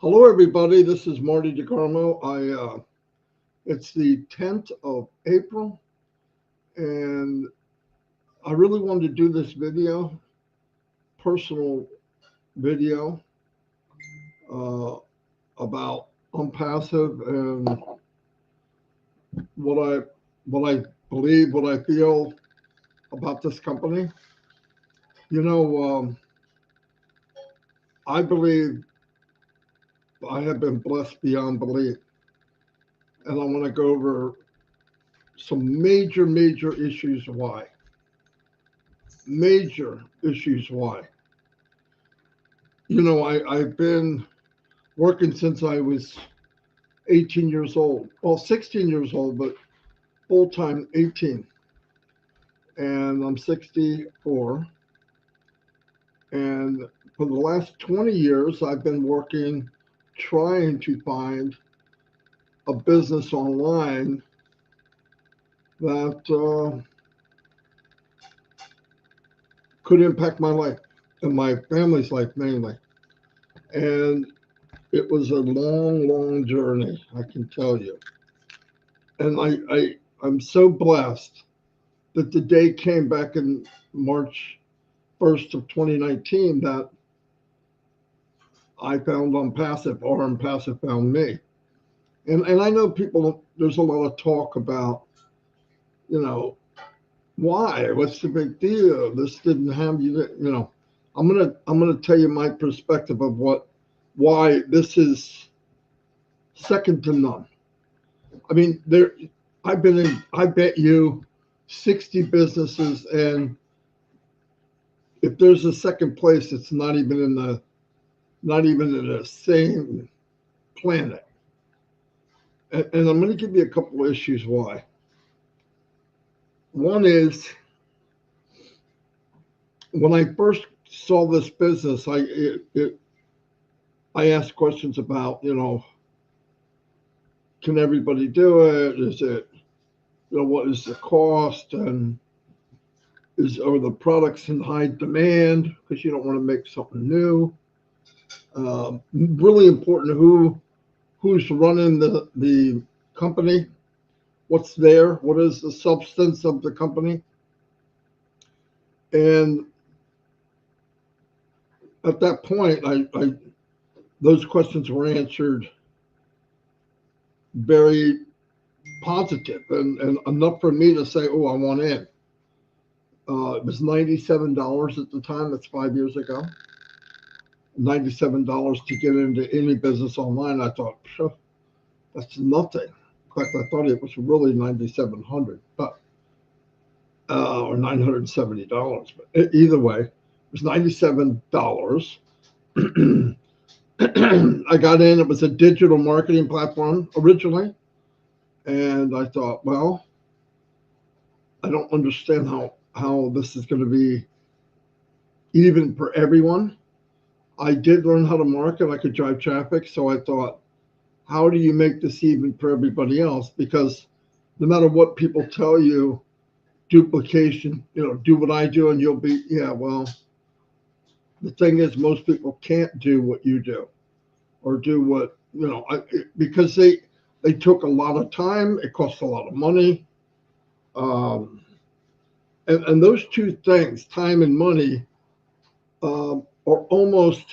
Hello, everybody. This is Marty DeGarmo. It's the 10th of April, and I really wanted to do this video, personal video, uh, about Onpassive and what I what I believe, what I feel about this company. You know, I believe I have been blessed beyond belief, and I want to go over some major issues why. Major issues why. I've been working since I was 18 years old. Well, 16 years old, but full time 18. And I'm 64. And for the last 20 years, I've been working trying to find a business online that could impact my life and my family's life mainly. And it was a long journey, I can tell you. And I'm so blessed that the day came back in March 1st of 2019 that I found Onpassive, or Onpassive found me. And I know people, there's a lot of talk about, why? What's the big deal? This didn't have I'm gonna tell you my perspective of why this is second to none. I mean, I bet you 60 businesses, and if there's a second place, it's not even in the same planet. And I'm going to give you a couple of issues why. One is, when I first saw this business, I asked questions about, can everybody do it? Is it, what is the cost? And are the products in high demand? Because you don't want to make something new. Really important who's running the company, what's there, what is the substance of the company. And at that point, those questions were answered very positive and enough for me to say, oh, I want in. It was $97 at the time. That's 5 years ago. $97 to get into any business online. I thought, sure, that's nothing. In fact, I thought it was really $9,700, but or $970. But either way, it was $97. I got in. It was a digital marketing platform originally, and I thought, well, I don't understand how this is going to be even for everyone. I did learn how to market. I could drive traffic, so I thought, how do you make this even for everybody else? Because no matter what people tell you, duplication, do what I do and you'll be, yeah, well, the thing is, most people can't do what you do or do what, because they took a lot of time. It cost a lot of money. And those two things, time and money, are almost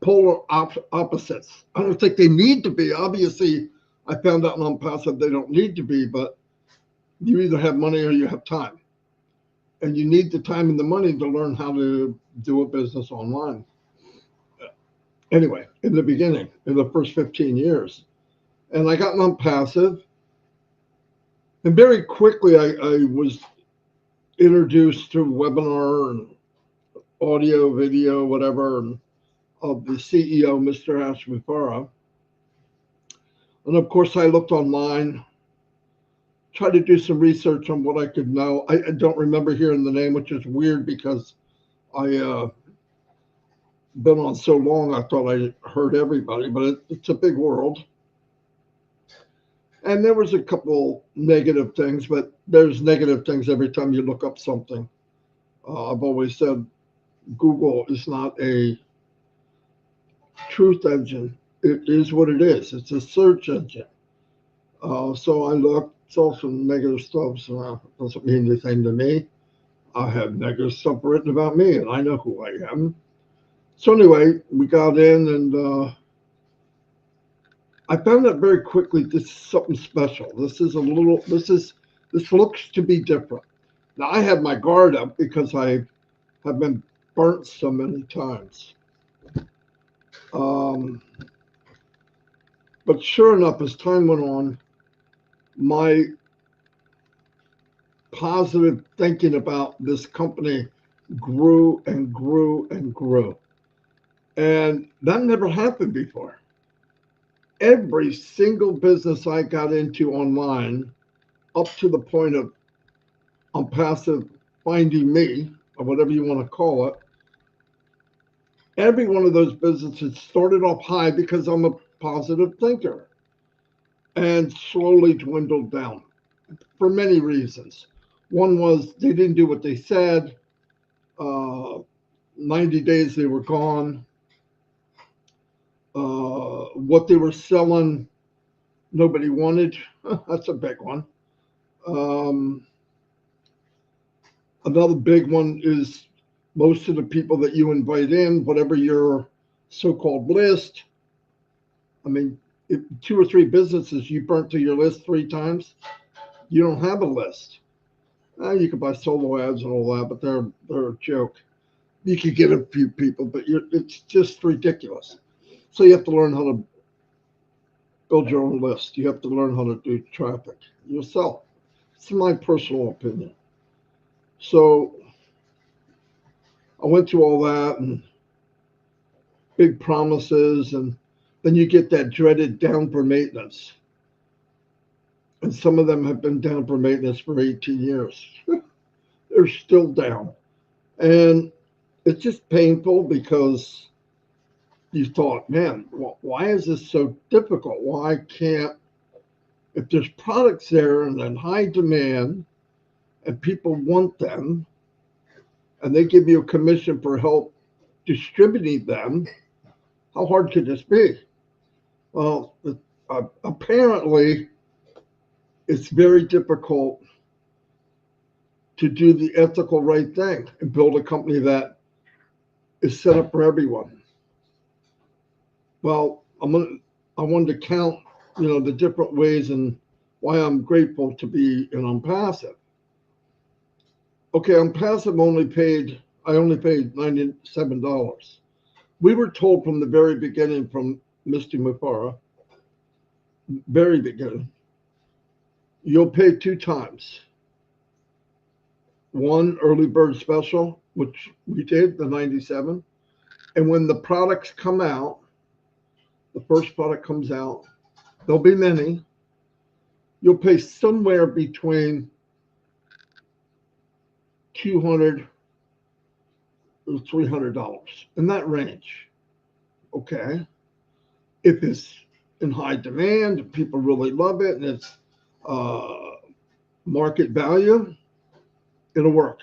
polar opposites. I don't think they need to be. Obviously, I found out in Onpassive they don't need to be, but you either have money or you have time. And you need the time and the money to learn how to do a business online. Anyway, in the beginning, in the first 15 years. And I got Onpassive. And very quickly, I was introduced to webinar and audio, video, whatever, of the CEO, Mr. Mufareh. And of course, I looked online, tried to do some research on what I could know. I don't remember hearing the name, which is weird because I been on so long, I thought I heard everybody, but it's a big world. And there was a couple negative things, but there's negative things every time you look up something. I've always said Google is not a truth engine. it is what it is. It's a search engine. So I looked, saw some negative stuff. So it doesn't mean anything to me. I have negative stuff written about me, and I know who I am. So anyway, we got in, and I found out very quickly this is something special. This looks to be different. Now I have my guard up because I have been burnt so many times. But sure enough, as time went on, my positive thinking about this company grew and grew and grew. And that never happened before. Every single business I got into online, up to the point of Onpassive finding me, or whatever you want to call it, every one of those businesses started off high because I'm a positive thinker and slowly dwindled down for many reasons. One was they didn't do what they said. 90 days they were gone. What they were selling, nobody wanted. That's a big one. Another big one is most of the people that you invite in, whatever your so-called list. I mean, if 2 or 3 businesses you burnt to your list 3 times, you don't have a list. You can buy solo ads and all that, but they're a joke. You could get a few people, but it's just ridiculous. So you have to learn how to build your own list. You have to learn how to do traffic yourself. It's my personal opinion. So I went through all that and big promises, and then you get that dreaded down for maintenance. And some of them have been down for maintenance for 18 years. They're still down. And it's just painful because you thought, man, why is this so difficult? Why can't, if there's products there and in high demand and people want them and they give you a commission for help distributing them, how hard could this be? Well, apparently it's very difficult to do the ethical right thing and build a company that is set up for everyone. Well, I wanted to count, the different ways and why I'm grateful to be in Onpassive. Okay, Onpassive I only paid $97. We were told from the very beginning from Mr. Mufareh, very beginning, you'll pay 2 times. One early bird special, which we did, the 97. And when the products come out, the first product comes out, there'll be many. You'll pay somewhere between $200 or $300 in that range. Okay. If it's in high demand, if people really love it, and it's market value, it'll work.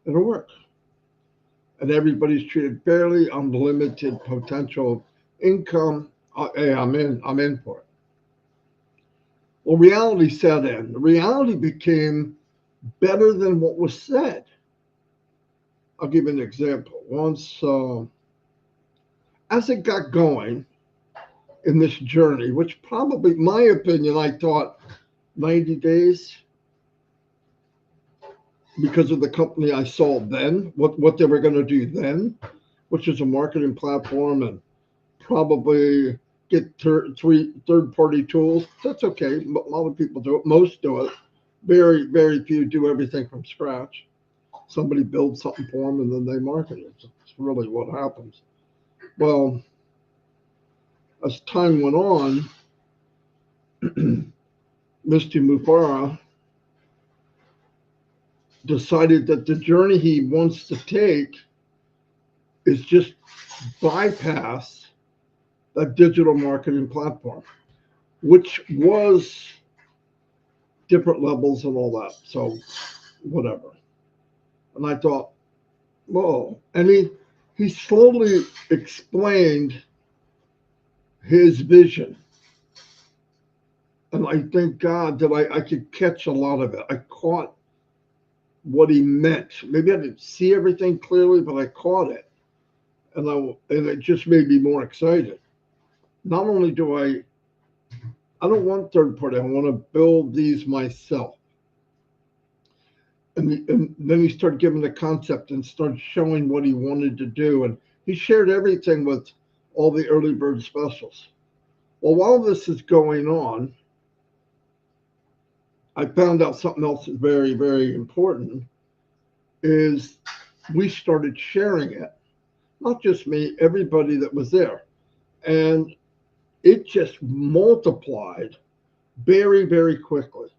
It'll work. And everybody's treated fairly, unlimited potential income. Hey, I'm in for it. Well, reality set in. Reality became better than what was said. I'll give you an example. Once, as it got going in this journey, which probably, my opinion, I thought 90 days, because of the company I saw then, what they were going to do then, which is a marketing platform and probably get third-party tools. That's okay. A lot of people do it. Most do it. Very, very few do everything from scratch. Somebody builds something for them and then they market it. It's really what happens. Well, as time went on, Mr. Mufareh decided that the journey he wants to take is just bypass that digital marketing platform, which was different levels and all that. So whatever. And I thought, whoa. And he slowly explained his vision. And I thank God that I could catch a lot of it. I caught what he meant. Maybe I didn't see everything clearly, but I caught it. And it just made me more excited. Not only do I don't want third party, I want to build these myself. And then he started giving the concept and started showing what he wanted to do. And he shared everything with all the early bird specials. Well, while this is going on, I found out something else is very, very important, is we started sharing it. Not just me, everybody that was there. And it just multiplied very, very quickly.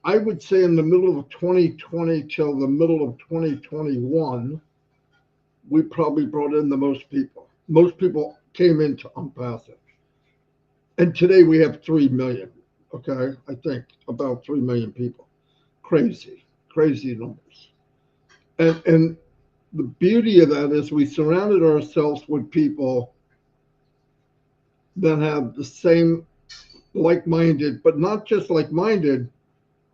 I would say in the middle of 2020 till the middle of 2021, we probably brought in the most people. Most people came into Onpassive. And today we have 3 million, okay? I think about 3 million people. Crazy, crazy numbers. And the beauty of that is we surrounded ourselves with people that have the same like-minded, but not just like-minded,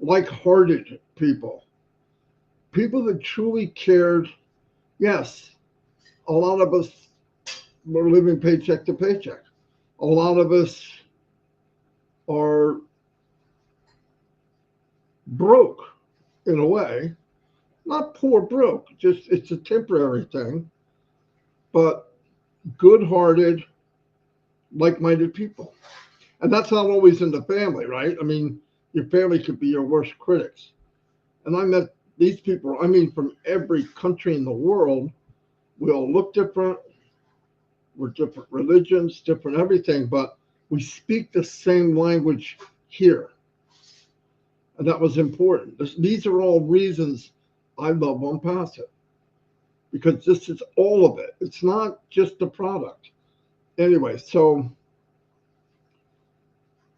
like-hearted people. People that truly cared. Yes, a lot of us were living paycheck to paycheck. A lot of us are broke in a way. Not poor broke, just it's a temporary thing. But good-hearted, like-minded people. And that's not always in the family, right? I mean, your family could be your worst critics. And I met these people, I mean, from every country in the world. We all look different. We're different religions, different everything, but we speak the same language here. And that was important. These are all reasons I love Onpassive, because this is all of it. It's not just the product. Anyway, so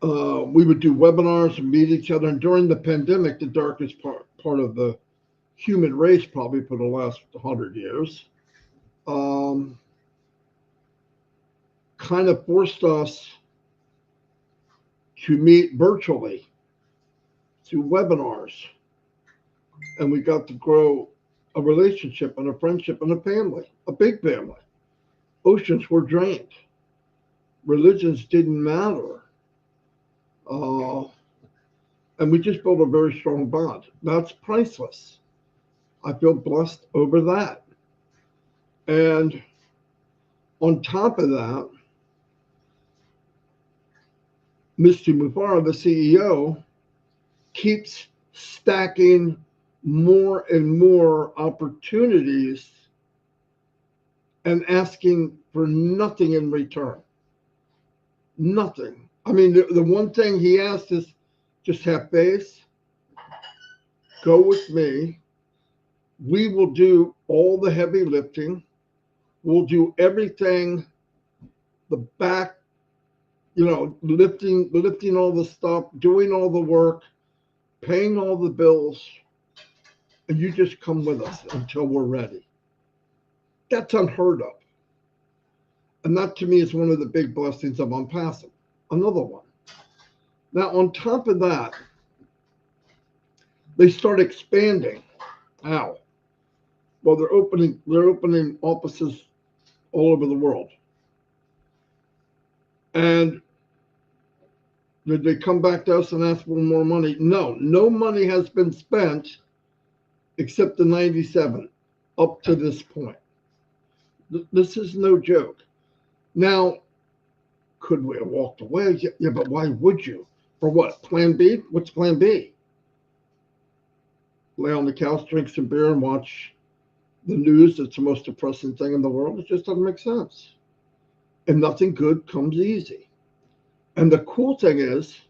we would do webinars and meet each other. And during the pandemic, the darkest part of the human race, probably for the last 100 years, kind of forced us to meet virtually through webinars. And we got to grow a relationship and a friendship and a family, a big family. Oceans were drained. Religions didn't matter. And we just built a very strong bond. That's priceless. I feel blessed over that. And on top of that, Mr. Mufareh, the CEO, keeps stacking more and more opportunities and asking for nothing in return. Nothing. I mean, the one thing he asked is just have faith, go with me. We will do all the heavy lifting. We'll do everything, the back, lifting all the stuff, doing all the work, paying all the bills, and you just come with us until we're ready. That's unheard of. And that to me is one of the big blessings of Onpassive. Another one. Now, on top of that, they start expanding. How? Well, they're opening offices all over the world. And did they come back to us and ask for more money? No, no money has been spent except the 97 up to this point. This is no joke. Now, could we have walked away? Yeah, but why would you? For what? Plan B? What's plan B? Lay on the couch, drink some beer, and watch the news. It's the most depressing thing in the world. It just doesn't make sense. And nothing good comes easy. And the cool thing is,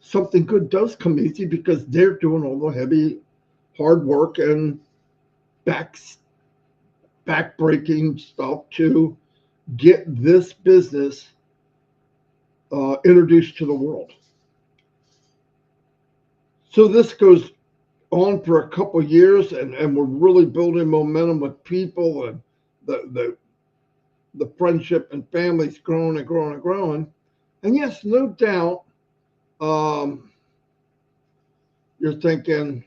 something good does come easy because they're doing all the heavy, hard work and back-breaking stuff to get this business introduced to the world. So this goes on for a couple of years, and we're really building momentum with people, and the the friendship and family's growing and growing and growing. And yes, no doubt, you're thinking,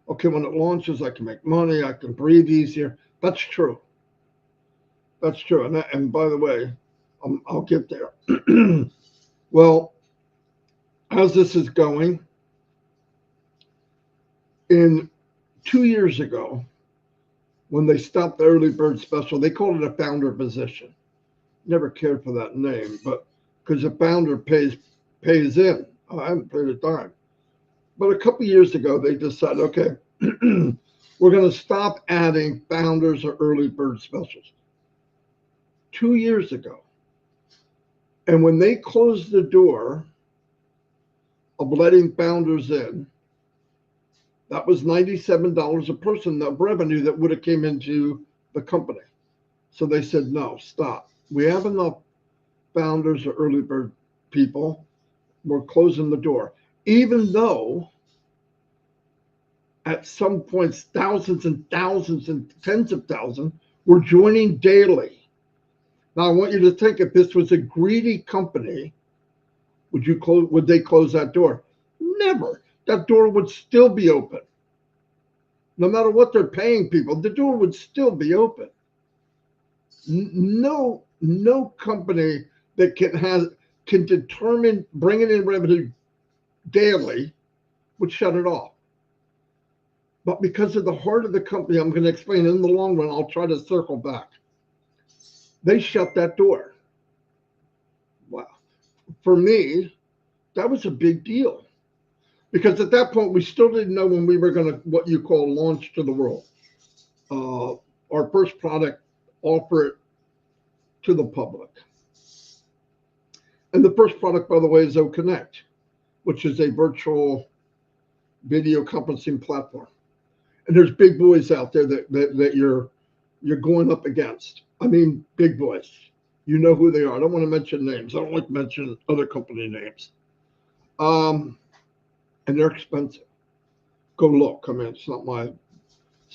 okay, when it launches, I can make money, I can breathe easier. That's true. That's true. And by the way, I'll get there. Well, as this is going, in 2 years ago, when they stopped the early bird special, they called it a founder position. Never cared for that name, but because the founder pays in. I haven't paid a dime. But a couple years ago, they decided, okay, we're going to stop adding founders or early bird specials. 2 years ago. And when they closed the door of letting founders in, that was $97 a person, the revenue that would have came into the company. So they said, no, stop. We have enough founders or early bird people. We're closing the door. Even though at some points, thousands and thousands and tens of thousands were joining daily. Now, I want you to think, if this was a greedy company, would they close that door? Never. That door would still be open. No matter what they're paying people, the door would still be open. No company that can determine bringing in revenue daily would shut it off. But because of the heart of the company, I'm going to explain in the long run, I'll try to circle back. They shut that door. Wow. For me, that was a big deal. Because at that point, we still didn't know when we were going to, what you call, launch to the world. Our first product, offer it to the public. And the first product, by the way, is Connect, which is a virtual video conferencing platform. And there's big boys out there that you're going up against. I mean, big boys. You know who they are. I don't want to mention names. I don't like to mention other company names. And they're expensive. Go look. I mean, it's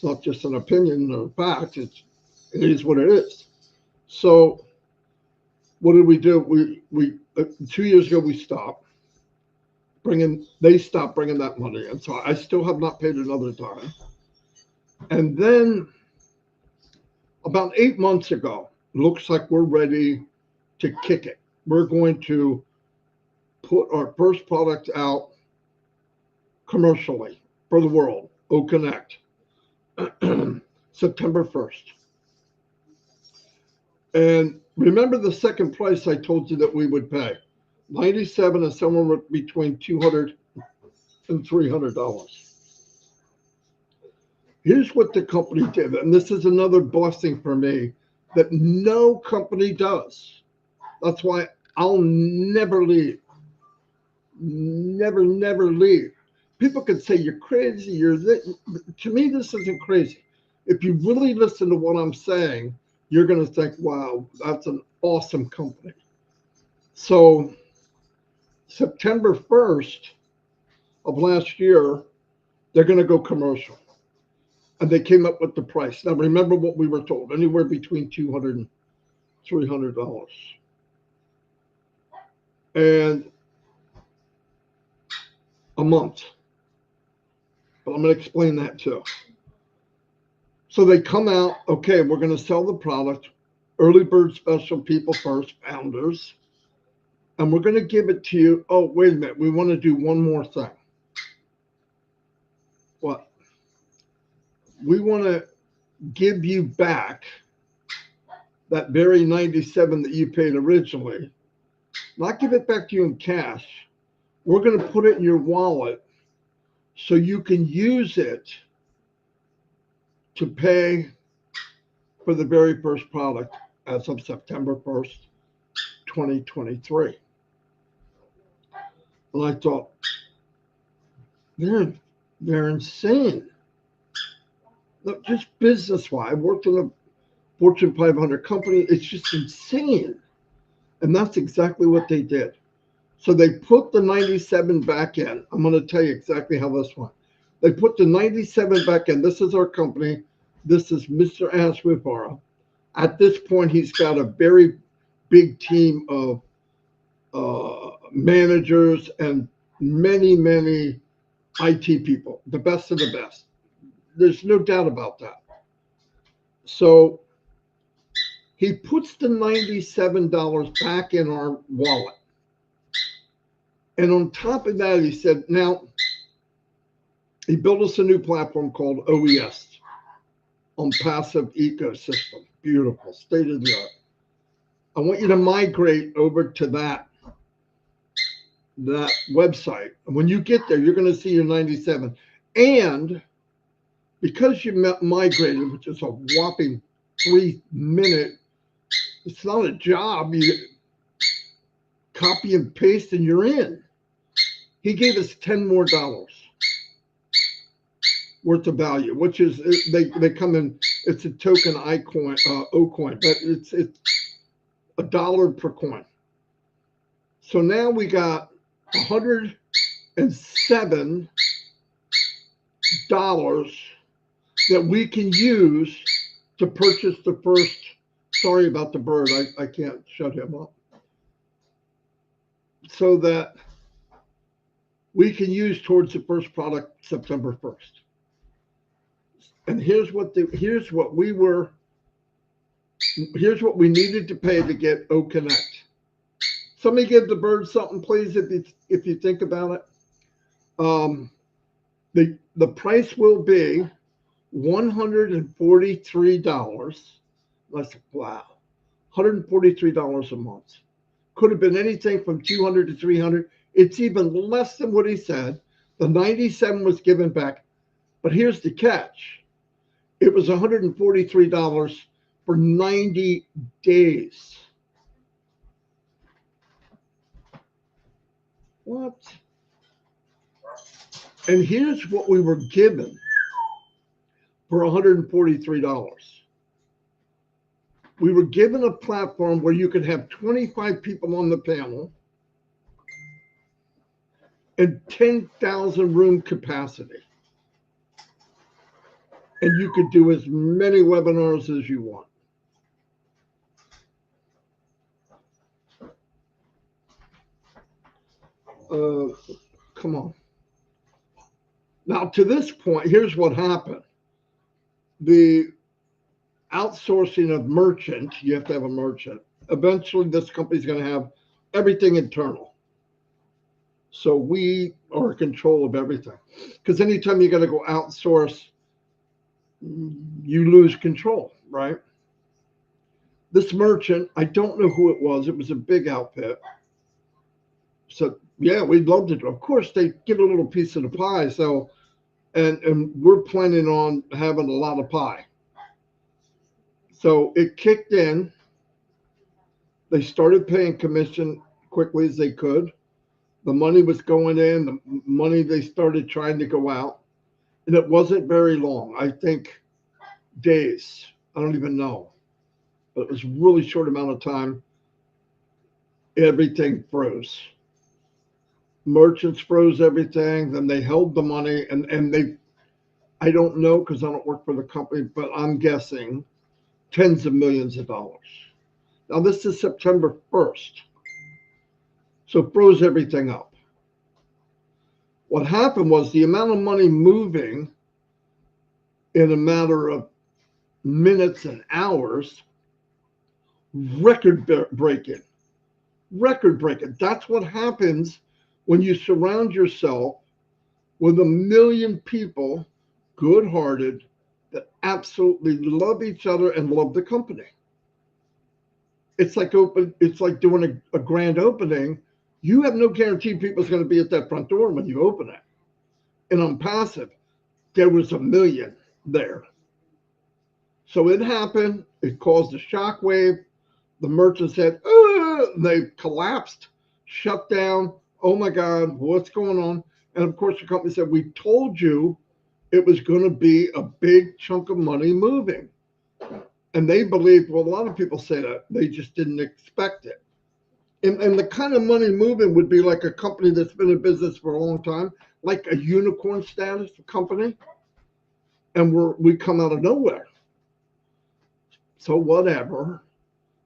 not just an opinion or a fact. It is what it is. So what did we do? We 2 years ago, we stopped they stopped bringing that money in. So I still have not paid another dime. And then about 8 months ago, looks like we're ready to kick it. We're going to put our first product out commercially for the world, Connect, September 1st. And remember the second price I told you that we would pay, $97 and somewhere between $200 and $300. Here's what the company did, and this is another blessing for me that no company does. That's why I'll never leave. Never leave. People could say you're crazy. To me, this isn't crazy. If you really listen to what I'm saying, you're going to think, wow, that's an awesome company. So September 1st of last year, they're going to go commercial. And they came up with the price. Now, remember what we were told, anywhere between $200 and $300. And a month. But I'm going to explain that too. So they come out, okay, we're going to sell the product, early bird special, people first, founders, and we're going to give it to you. Oh, wait a minute, we want to do one more thing. What? We want to give you back that very 97 that you paid originally. Not give it back to you in cash. We're going to put it in your wallet so you can use it to pay for the very first product as of September 1st, 2023. And I thought, they're insane. Look, just business-wise, I worked in a Fortune 500 company. It's just insane. And that's exactly what they did. So they put the 97 back in. I'm going to tell you exactly how this went. They put the 97 back in. This is our company. This is Mr. Mufareh. At this point, he's got a very big team of managers and many IT people, the best of the best. There's no doubt about that. So he puts the $97 back in our wallet. And on top of that, he said, now, he built us a new platform called OES, Onpassive Ecosystem. Beautiful, state of the art. I want you to migrate over to that website. And when you get there, you're going to see your 97. And because you migrated, which is a whopping 3-minute, it's not a job. You copy and paste and you're in. He gave us $10 more worth of value, which is they come in. It's a token iCoin, Ocoin, but it's $1 per coin. So now we got $107 that we can use to purchase the first. Sorry about the bird. I can't shut him up. So that we can use towards the first product September 1st. And here's what we needed to pay to get OConnect. Somebody give the bird something, please, if you think about it. The price will be $143. Wow, $143 a month. Could have been anything from $200 to $300. It's even less than what he said. The 97 was given back. But here's the catch. It was $143 for 90 days. What? And here's what we were given for $143. We were given a platform where you could have 25 people on the panel and 10,000 room capacity. And you could do as many webinars as you want. Come on. Now, to this point, here's what happened. The outsourcing of merchant, you have to have a merchant. Eventually, this company's going to have everything internal. So we are in control of everything. Because anytime you got to go outsource, you lose control, right? This merchant, I don't know who it was. It was a big outfit. So, yeah, we'd love to. Of course, they give a little piece of the pie. So, and we're planning on having a lot of pie. So it kicked in. They started paying commission quickly as they could. The money was going in. The money, they started trying to go out. And it wasn't very long. I think days. I don't even know. But it was a really short amount of time. Everything froze. Merchants froze everything. Then they held the money. And they, I don't know because I don't work for the company, but I'm guessing tens of millions of dollars. Now, this is September 1st. So froze everything up. What happened was the amount of money moving in a matter of minutes and hours, record breaking. That's what happens when you surround yourself with 1 million people, good-hearted, that absolutely love each other and love the company. It's like doing a grand opening. You have no guarantee people's going to be at that front door when you open it. And Onpassive, there was 1 million there. So it happened. It caused a shockwave. The merchant said, they collapsed, shut down. Oh my God, what's going on? And of course, the company said, we told you it was going to be a big chunk of money moving. And they believed, well, a lot of people say that. They just didn't expect it. And the kind of money moving would be like a company that's been in business for a long time, like a unicorn status company. And we come out of nowhere. So whatever,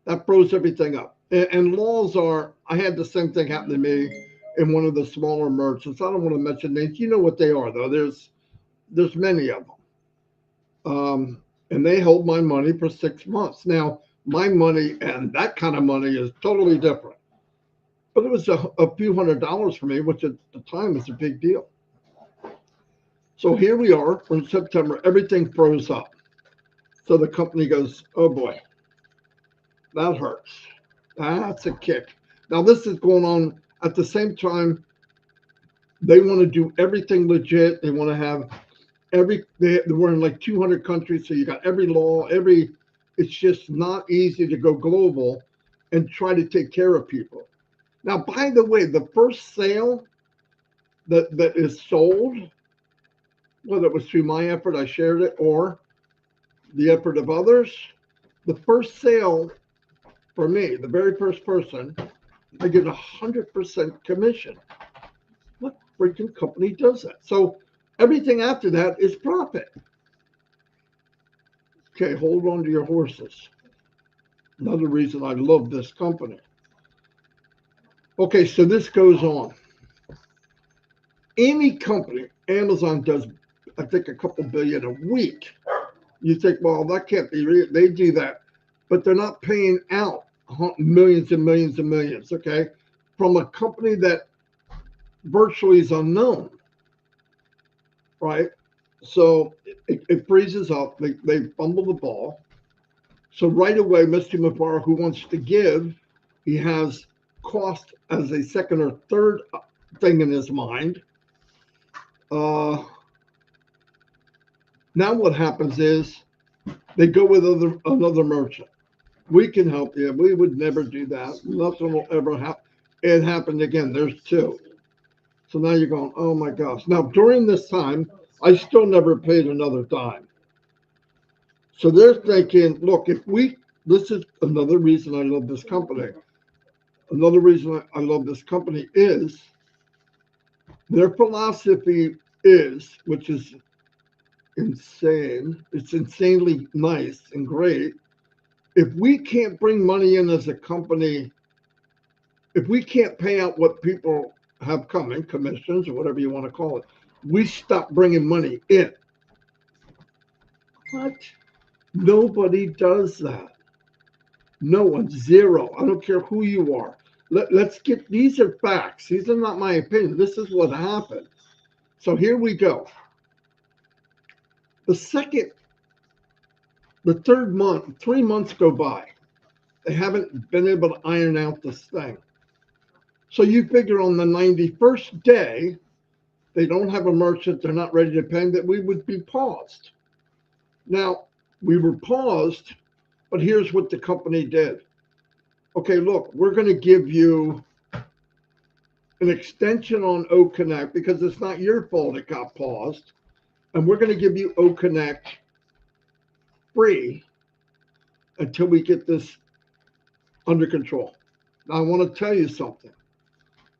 that froze everything up. And laws are, I had the same thing happen to me in one of the smaller merchants. I don't want to mention names. You know what they are, though. There's many of them. And they hold my money for 6 months. Now, my money and that kind of money is totally different. But it was a few $100s for me, which at the time was a big deal. So here we are in September, everything froze up. So the company goes, oh boy, that hurts. That's a kick. Now this is going on at the same time. They want to do everything legit. They want to have we're in like 200 countries. So you got every law, it's just not easy to go global and try to take care of people. Now, by the way, the first sale that is sold, whether it was through my effort, I shared it, or the effort of others, the first sale for me, the very first person, I get 100% commission. What freaking company does that? So everything after that is profit. Okay, hold on to your horses. Another reason I love this company. Okay, so this goes on. Any company, Amazon does, I think, a couple billion a week. You think, well, that can't be real. They do that, but they're not paying out millions and millions and millions, okay, from a company that virtually is unknown, right? So it freezes up. They fumble the ball. So right away, Mr. Mufareh, who wants to give, he has cost as a second or third thing in his mind. Now what happens is they go with another merchant. We can help you. We would never do that. Nothing will ever happen. It happened again. There's two. So now you're going, oh my gosh. Now during this time, I still never paid another dime. So they're thinking, look, this is another reason I love this company. Another reason I love this company is their philosophy is, which is insane. It's insanely nice and great. If we can't bring money in as a company, if we can't pay out what people have coming, commissions or whatever you want to call it, we stop bringing money in. What? Nobody does that. No one, zero. I don't care who you are. Let's get, these are facts. These are not my opinion. This is what happened. So here we go. The third month, 3 months go by. They haven't been able to iron out this thing. So you figure on the 91st day, they don't have a merchant, they're not ready to pay, that we would be paused. Now, we were paused, but here's what the company did. Okay, look, we're going to give you an extension on OConnect because it's not your fault it got paused. And we're going to give you OConnect free until we get this under control. Now, I want to tell you something.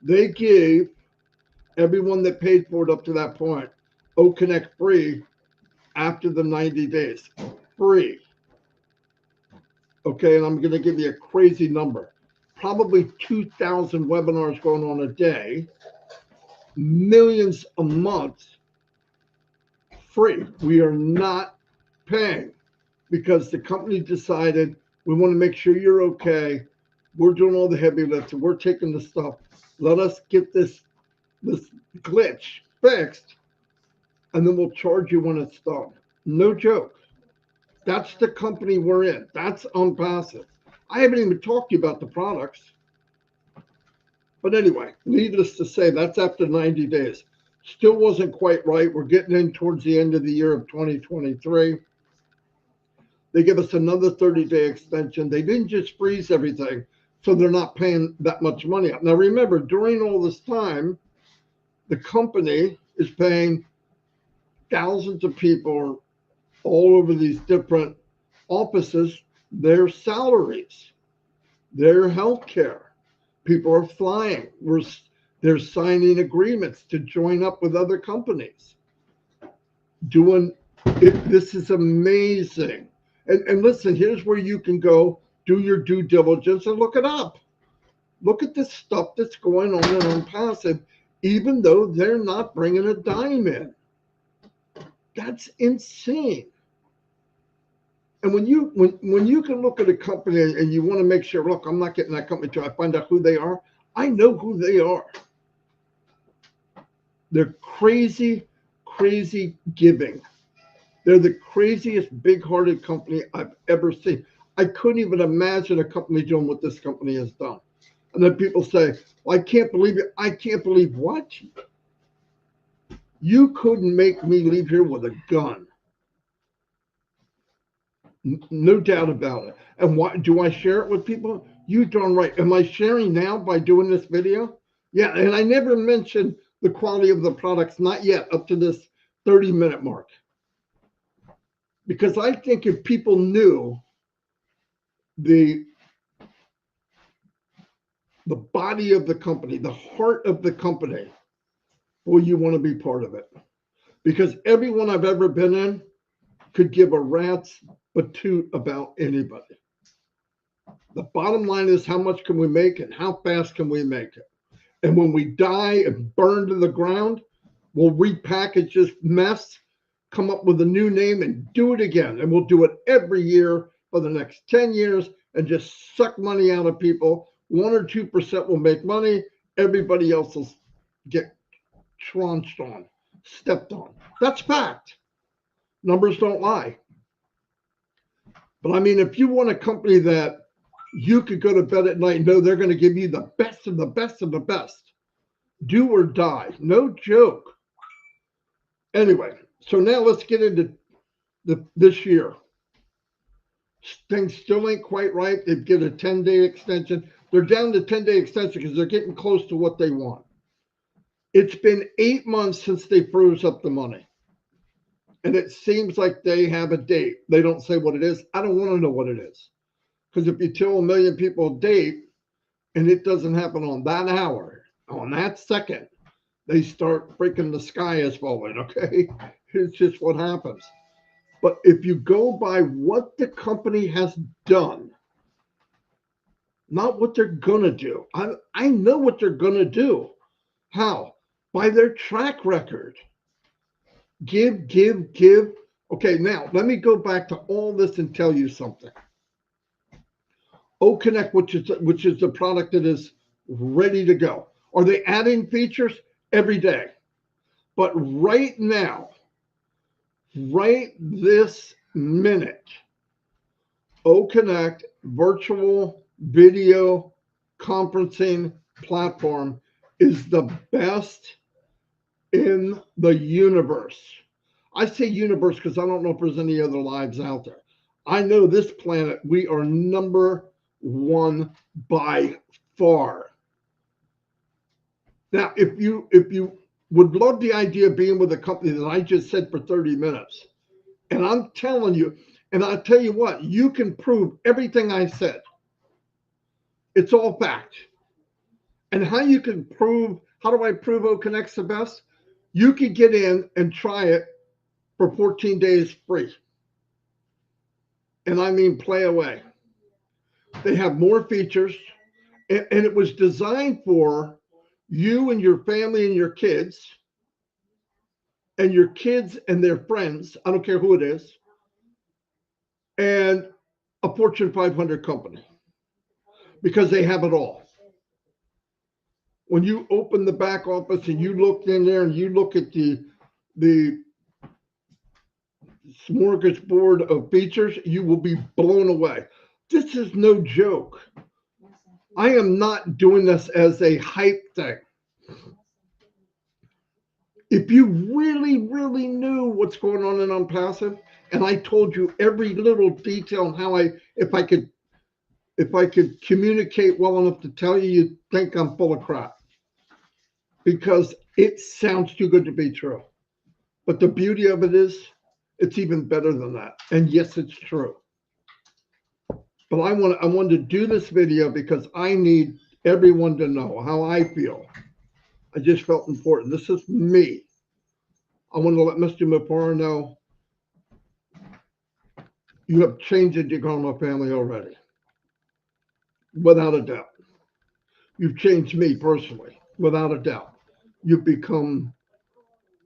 They gave everyone that paid for it up to that point OConnect free after the 90 days. Free. Okay, and I'm going to give you a crazy number. Probably 2,000 webinars going on a day, millions a month, free. We are not paying because the company decided we want to make sure you're okay. We're doing all the heavy lifting. We're taking the stuff. Let us get this glitch fixed, and then we'll charge you when it's done. No joke. That's the company we're in. That's Onpassive. I haven't even talked to you about the products. But anyway, needless to say, that's after 90 days. Still wasn't quite right. We're getting in towards the end of the year of 2023. They give us another 30-day extension. They didn't just freeze everything, so they're not paying that much money out. Now, remember, during all this time, the company is paying thousands of people all over these different offices their salaries, their health care. People are flying. They're signing agreements to join up with other companies. This is amazing. And listen, here's where you can go do your due diligence and look it up. Look at the stuff that's going on in Onpassive, even though they're not bringing a dime in. That's insane. And when you can look at a company and you want to make sure, look, I'm not getting that company till I find out who they are. I know who they are. They're crazy, crazy giving. They're the craziest big-hearted company I've ever seen. I couldn't even imagine a company doing what this company has done. And then people say, well, I can't believe it. I can't believe what? You couldn't make me leave here with a gun. No doubt about it. And why do I share it with people? You darn right. Am I sharing now by doing this video? Yeah, and I never mentioned the quality of the products, not yet, up to this 30-minute mark. Because I think if people knew the body of the company, the heart of the company, boy, you want to be part of it. Because everyone I've ever been in could give a rat's patoot about anybody. The bottom line is, how much can we make and how fast can we make it? And when we die and burn to the ground, we'll repackage this mess, come up with a new name and do it again. And we'll do it every year for the next 10 years and just suck money out of people. 1 or 2% will make money. Everybody else will get tronched on, stepped on. That's fact. Numbers don't lie. But I mean, if you want a company that you could go to bed at night and know they're going to give you the best of the best of the best, do or die. No joke. Anyway, so now let's get into this year. Things still ain't quite right. They get a 10-day extension. They're down to 10-day extension because they're getting close to what they want. It's been 8 months since they froze up the money. And it seems like they have a date. They don't say what it is. I don't want to know what it is. Because if you tell 1 million people a date and it doesn't happen on that hour, on that second, they start freaking the sky is falling, okay? It's just what happens. But if you go by what the company has done, not what they're going to do. I know what they're going to do. How? By their track record. Give. Okay, now let me go back to all this and tell you something. Connect, which is the product that is ready to go. Are they adding features? Every day. But right now, right this minute, Connect virtual video conferencing platform is the best in the universe. I say universe because I don't know if there's any other lives out there. I know this planet, we are number one by far. Now, if you would love the idea of being with a company that I just said for 30 minutes, and I'm telling you, and I'll tell you what, you can prove everything I said. It's all fact. And how you can prove, how do I prove Connect's the best? You can get in and try it for 14 days free. And I mean play away. They have more features, and it was designed for you and your family and your kids and their friends. I don't care who it is. And a Fortune 500 company, because they have it all. When you open the back office and you look in there and you look at the smorgasbord of features, you will be blown away. This is no joke. I am not doing this as a hype thing. If you really, really knew what's going on in Onpassive, and I told you every little detail on how if I could communicate well enough to tell you, you'd think I'm full of crap. Because it sounds too good to be true. But the beauty of it is, it's even better than that. And yes, it's true. But I wanted to do this video because I need everyone to know how I feel. I just felt important. This is me. I want to let Mr. Mufareh know you have changed the DeGarmo family already, without a doubt. You've changed me personally, without a doubt. You've become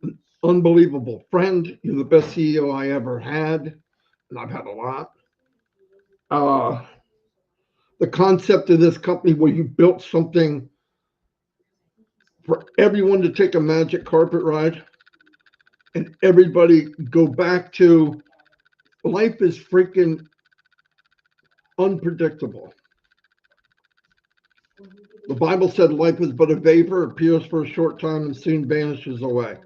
an unbelievable friend. You're the best CEO I ever had, and I've had a lot. Uh, the concept of this company where you built something for everyone to take a magic carpet ride and everybody go back to life is freaking unpredictable. The Bible said life is but a vapor, appears for a short time and soon vanishes away.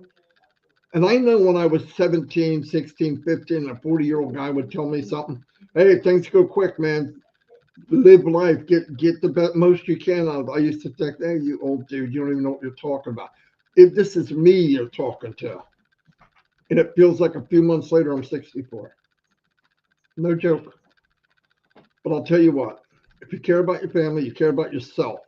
And I know when I was 17, 16, 15, a 40-year-old guy would tell me something. Hey, things go quick, man. Live life, get the most you can out of it. I used to think, hey, you old dude, you don't even know what you're talking about. If this is me you're talking to, and it feels like a few months later I'm 64. No joke. But I'll tell you what, if you care about your family, you care about yourself,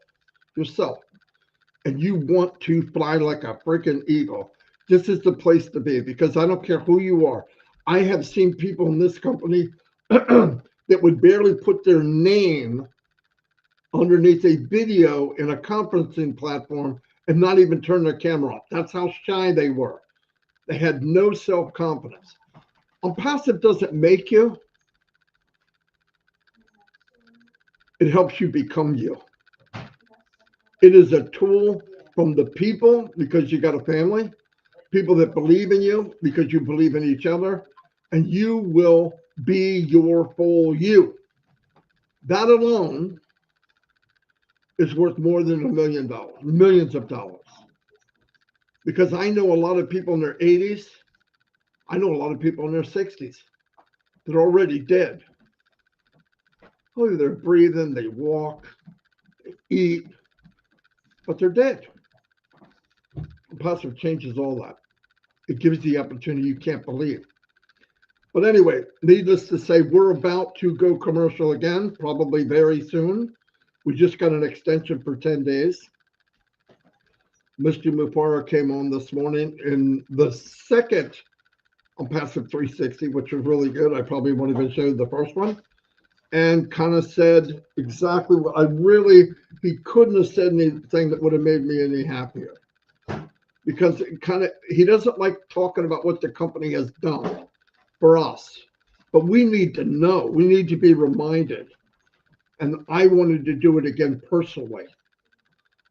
and you want to fly like a freaking eagle, this is the place to be, because I don't care who you are. I have seen people in this company that would barely put their name underneath a video in a conferencing platform and not even turn their camera off. That's how shy they were. They had no self-confidence. Onpassive doesn't make you. It helps you become you. It is a tool from the people, because you got a family, people that believe in you because you believe in each other, and you will be your full you. That alone is worth more than $1 million, millions of dollars. Because I know a lot of people in their 80s, I know a lot of people in their 60s that are already dead. Oh, they're breathing, they walk, they eat, but they're dead. Onpassive changes all that. It gives the opportunity you can't believe. But anyway, needless to say, we're about to go commercial again, probably very soon. We just got an extension for 10 days. Mr. Mufareh came on this morning in the second Onpassive 360, which was really good. I probably won't even show you the first one. And kind of said exactly what he couldn't have said anything that would have made me any happier. Because he doesn't like talking about what the company has done for us. But we need to know, we need to be reminded. And I wanted to do it again personally.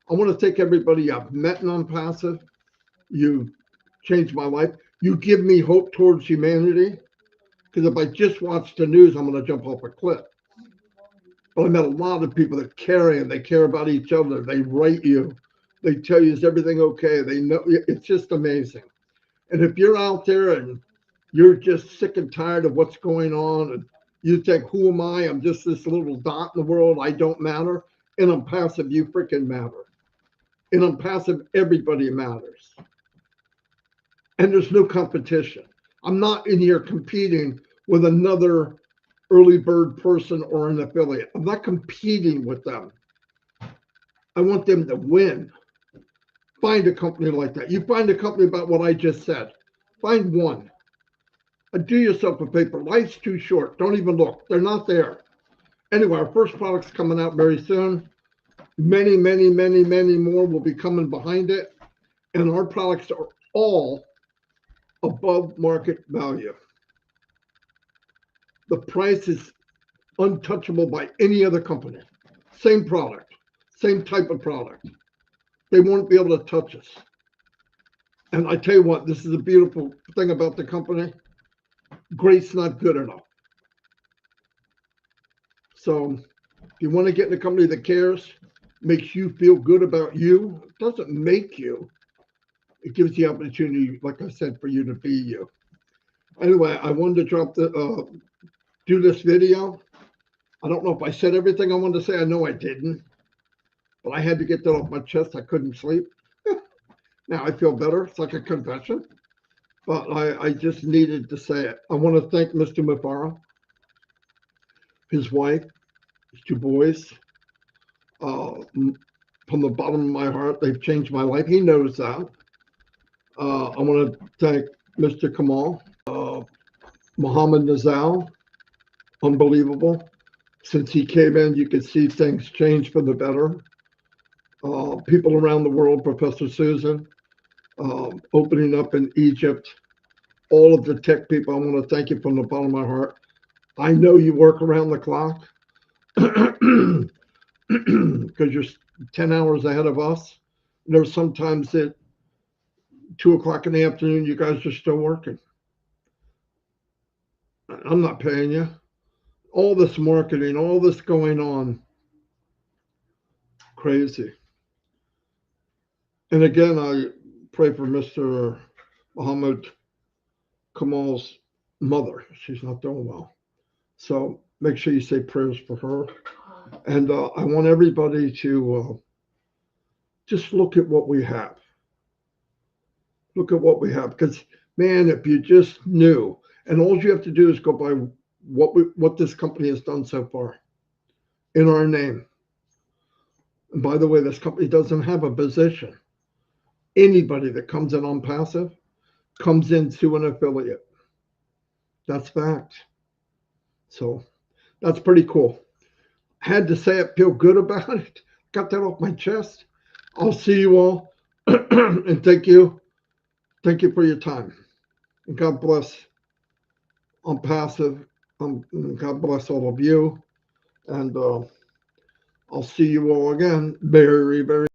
I want to thank everybody I've met in Onpassive. You changed my life. You give me hope towards humanity. Because if I just watch the news, I'm going to jump off a cliff. But I met a lot of people that care, and they care about each other. They write you. They tell you, is everything okay? They know. It's just amazing. And if you're out there and you're just sick and tired of what's going on, and you think, who am I? I'm just this little dot in the world. I don't matter. In Onpassive, you freaking matter. In Onpassive, everybody matters. And there's no competition. I'm not in here competing with another early bird person or an affiliate. I'm not competing with them. I want them to win. Find a company like that. You find a company about what I just said. Find one. And do yourself a favor. Life's too short. Don't even look. They're not there. Anyway, our first product's coming out very soon. Many, many, many, many more will be coming behind it. And our products are all above market value. The price is untouchable by any other company. Same product, same type of product. They won't be able to touch us. And I tell you what, this is a beautiful thing about the company. Great's not good enough. So if you want to get in a company that cares, makes you feel good about you, it doesn't make you. It gives the opportunity, like I said, for you to be you. Anyway, I wanted to do this video. I don't know if I said everything I wanted to say. I know I didn't. But I had to get that off my chest. I couldn't sleep. Now I feel better. It's like a confession. But I just needed to say it. I want to thank Mr. Mufareh, his wife, his two boys. From the bottom of my heart, they've changed my life. He knows that. I want to thank Mr. Kamal, Mohammed Nazal, unbelievable. Since he came in, you could see things change for the better. People around the world, Professor Susan, opening up in Egypt, all of the tech people, I want to thank you from the bottom of my heart. I know you work around the clock because you're 10 hours ahead of us. There's sometimes at 2 o'clock in the afternoon, you guys are still working. I'm not paying you. All this marketing, all this going on, crazy. And again, I pray for Mr. Muhammad Kamal's mother. She's not doing well. So make sure you say prayers for her. And I want everybody to just look at what we have. Look at what we have. Because, man, if you just knew, and all you have to do is go by what this company has done so far in our name. And by the way, this company doesn't have a position. Anybody that comes in Onpassive comes into an affiliate. That's fact. So that's pretty cool. Had to say it, feel good about it. Got that off my chest. I'll see you all. And thank you. Thank you for your time. And God bless Onpassive. God bless all of you. And I'll see you all again very, very